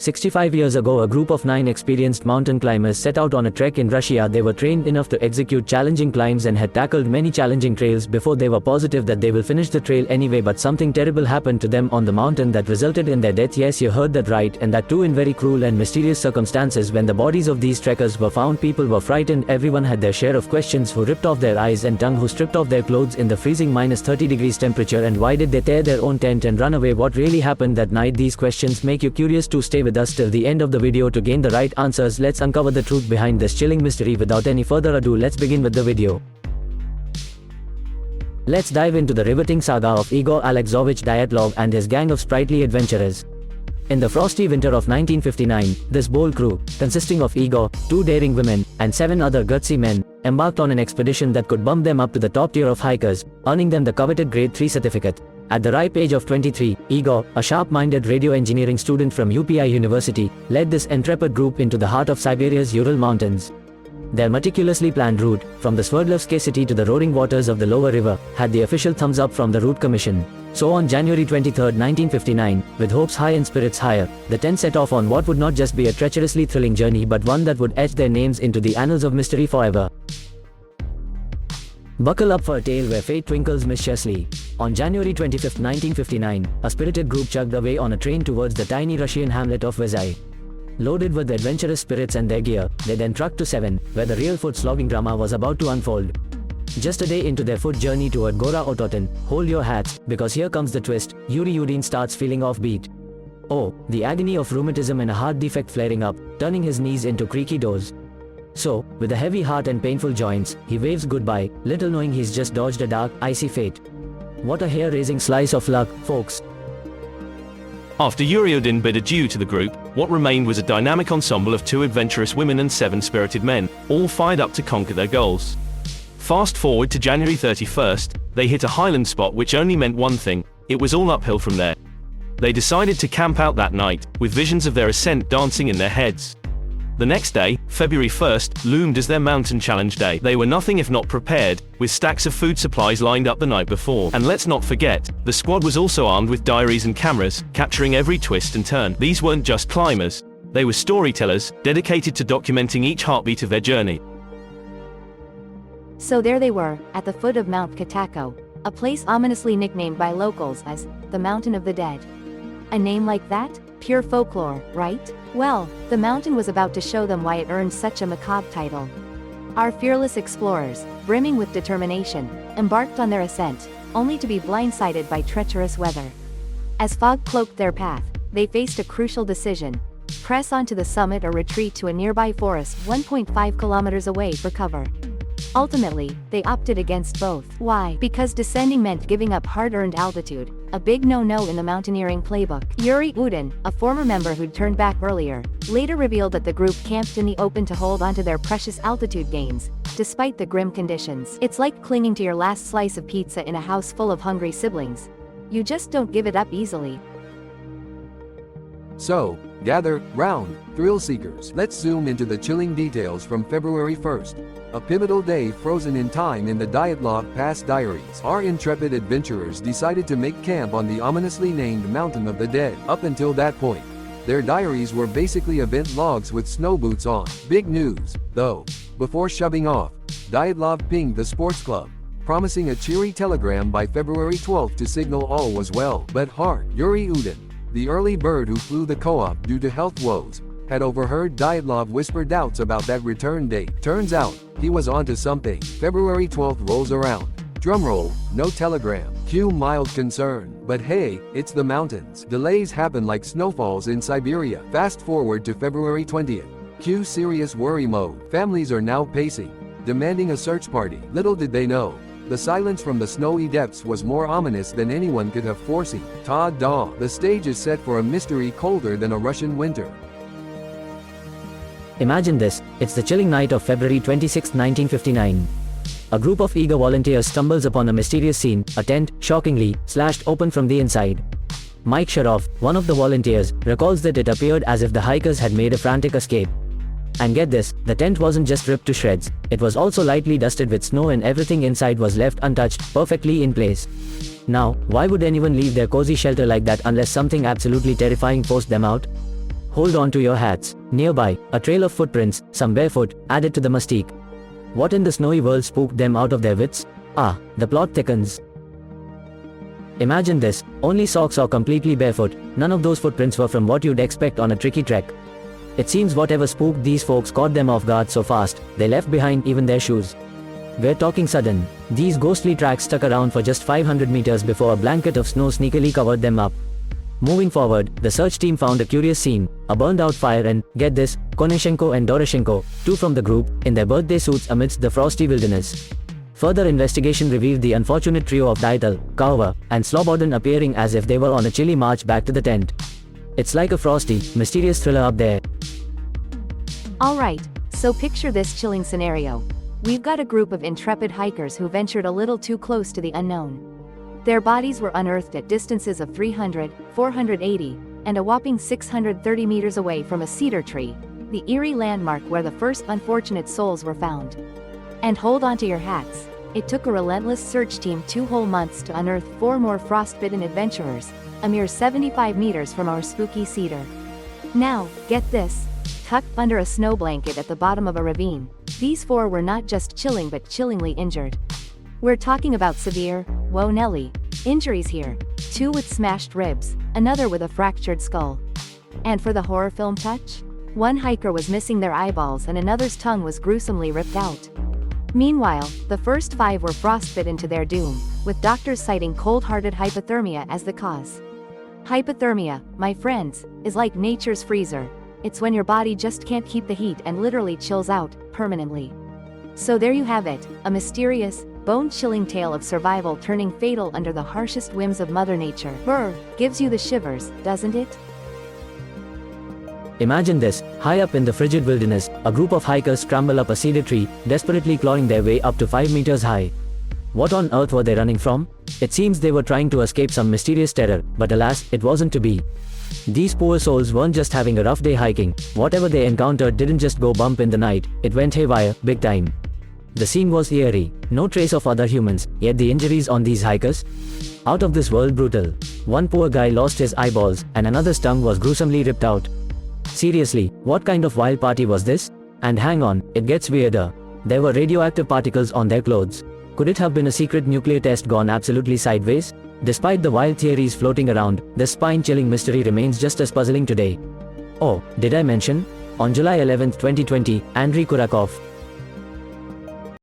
65 years ago, a group of 9 experienced mountain climbers set out on a trek in Russia. They were trained enough to execute challenging climbs and had tackled many challenging trails before. They were positive that they will finish the trail anyway, but something terrible happened to them on the mountain that resulted in their death. Yes, you heard that right, and that too in very cruel and mysterious circumstances. When the bodies of these trekkers were found, people were frightened. Everyone had their share of questions. Who ripped off their eyes and tongue? Who stripped off their clothes in the freezing -30 degrees temperature? And why did they tear their own tent and run away? What really happened that night? These questions make you curious to stay with us till the end of the video to gain the right answers. Let's uncover the truth behind this chilling mystery. Without any further ado, let's begin with the video. Let's dive into the riveting saga of Igor Alexovich Dyatlov and his gang of sprightly adventurers. In the frosty winter of 1959, this bold crew, consisting of Igor, 2 daring women, and 7 other gutsy men, embarked on an expedition that could bump them up to the top tier of hikers, earning them the coveted Grade 3 certificate. At the ripe age of 23, Igor, a sharp-minded radio engineering student from UPI University, led this intrepid group into the heart of Siberia's Ural Mountains. Their meticulously planned route, from the Sverdlovsk city to the roaring waters of the lower river, had the official thumbs up from the Route Commission. So on January 23, 1959, with hopes high and spirits higher, the 10 set off on what would not just be a treacherously thrilling journey but one that would etch their names into the annals of mystery forever. Buckle up for a tale where fate twinkles mischievously. On January 25, 1959, a spirited group chugged away on a train towards the tiny Russian hamlet of Vesai. Loaded with adventurous spirits and their gear, they then trucked to Seven, where the real foot-slogging drama was about to unfold. Just a day into their foot journey toward Gora Ototin, hold your hats, because here comes the twist. Yuri Udin starts feeling offbeat. Oh, the agony of rheumatism and a heart defect flaring up, turning his knees into creaky doors. So, with a heavy heart and painful joints, he waves goodbye, little knowing he's just dodged a dark, icy fate. What a hair-raising slice of luck, folks. After Yuriodin bid adieu to the group, what remained was a dynamic ensemble of 2 adventurous women and 7 spirited men, all fired up to conquer their goals. Fast forward to January 31st, they hit a highland spot which only meant one thing: it was all uphill from there. They decided to camp out that night, with visions of their ascent dancing in their heads. The next day, February 1st, loomed as their mountain challenge day. They were nothing if not prepared, with stacks of food supplies lined up the night before. And let's not forget, the squad was also armed with diaries and cameras, capturing every twist and turn. These weren't just climbers. They were storytellers, dedicated to documenting each heartbeat of their journey. So there they were, at the foot of Mount Katako, a place ominously nicknamed by locals as the Mountain of the Dead. A name like that? Pure folklore, right? Well, the mountain was about to show them why it earned such a macabre title. Our fearless explorers, brimming with determination, embarked on their ascent, only to be blindsided by treacherous weather. As fog cloaked their path, they faced a crucial decision: press on to the summit or retreat to a nearby forest 1.5 kilometers away for cover. Ultimately, they opted against both. Why? Because descending meant giving up hard-earned altitude, a big no-no in the mountaineering playbook. Yuri Udin, a former member who'd turned back earlier, later revealed that the group camped in the open to hold onto their precious altitude gains, despite the grim conditions. It's like clinging to your last slice of pizza in a house full of hungry siblings. You just don't give it up easily. So, gather round, thrill seekers. Let's zoom into the chilling details from February 1st. A pivotal day frozen in time in the Dyatlov Pass diaries. Our intrepid adventurers decided to make camp on the ominously named Mountain of the Dead. Up until that point, their diaries were basically event logs with snow boots on. Big news, though. Before shoving off, Dyatlov pinged the sports club, promising a cheery telegram by February 12th to signal all was well. But hark, Yuri Udin, the early bird who flew the co-op due to health woes, had overheard Dyatlov whisper doubts about that return date. Turns out, he was onto something. February 12th rolls around. Drumroll, no telegram. Cue mild concern. But hey, it's the mountains. Delays happen like snowfalls in Siberia. Fast forward to February 20th. Cue serious worry mode. Families are now pacing, demanding a search party. Little did they know, the silence from the snowy depths was more ominous than anyone could have foreseen. Ta-da! The stage is set for a mystery colder than a Russian winter. Imagine this, it's the chilling night of February 26, 1959. A group of eager volunteers stumbles upon a mysterious scene, a tent, shockingly, slashed open from the inside. Mike Sharoff, one of the volunteers, recalls that it appeared as if the hikers had made a frantic escape. And get this, the tent wasn't just ripped to shreds, it was also lightly dusted with snow and everything inside was left untouched, perfectly in place. Now, why would anyone leave their cozy shelter like that unless something absolutely terrifying forced them out? Hold on to your hats. Nearby, a trail of footprints, some barefoot, added to the mystique. What in the snowy world spooked them out of their wits? Ah, the plot thickens. Imagine this, only socks or completely barefoot, none of those footprints were from what you'd expect on a tricky trek. It seems whatever spooked these folks caught them off guard so fast, they left behind even their shoes. We're talking sudden. These ghostly tracks stuck around for just 500 meters before a blanket of snow sneakily covered them up. Moving forward, the search team found a curious scene, a burned out fire and, get this, Konashenko and Doroshenko, two from the group, in their birthday suits amidst the frosty wilderness. Further investigation revealed the unfortunate trio of Dyatlov, Karva, and Slobodan appearing as if they were on a chilly march back to the tent. It's like a frosty, mysterious thriller up there. Alright, so picture this chilling scenario. We've got a group of intrepid hikers who ventured a little too close to the unknown. Their bodies were unearthed at distances of 300, 480, and a whopping 630 meters away from a cedar tree, the eerie landmark where the first unfortunate souls were found. And hold on to your hats. It took a relentless search team 2 whole months to unearth 4 more frostbitten adventurers, a mere 75 meters from our spooky cedar. Now, get this. Tucked under a snow blanket at the bottom of a ravine, these 4 were not just chilling but chillingly injured. We're talking about severe, whoa Nelly, injuries here. 2 with smashed ribs, another with a fractured skull. And for the horror film touch? 1 hiker was missing their eyeballs and another's tongue was gruesomely ripped out. Meanwhile, the first 5 were frostbitten to their doom, with doctors citing cold-hearted hypothermia as the cause. Hypothermia, my friends, is like nature's freezer. It's when your body just can't keep the heat and literally chills out, permanently. So there you have it, a mysterious, bone-chilling tale of survival turning fatal under the harshest whims of Mother Nature. Brr, gives you the shivers, doesn't it? Imagine this, high up in the frigid wilderness, a group of hikers scramble up a cedar tree, desperately clawing their way up to 5 meters high. What on earth were they running from? It seems they were trying to escape some mysterious terror, but alas, it wasn't to be. These poor souls weren't just having a rough day hiking, whatever they encountered didn't just go bump in the night, it went haywire, big time. The scene was eerie, no trace of other humans, yet the injuries on these hikers? Out of this world brutal. One poor guy lost his eyeballs, and another's tongue was gruesomely ripped out. Seriously, what kind of wild party was this? And hang on, it gets weirder. There were radioactive particles on their clothes. Could it have been a secret nuclear test gone absolutely sideways? Despite the wild theories floating around, this spine-chilling mystery remains just as puzzling today. Oh, did I mention? On July 11, 2020, Andrei Kurakov,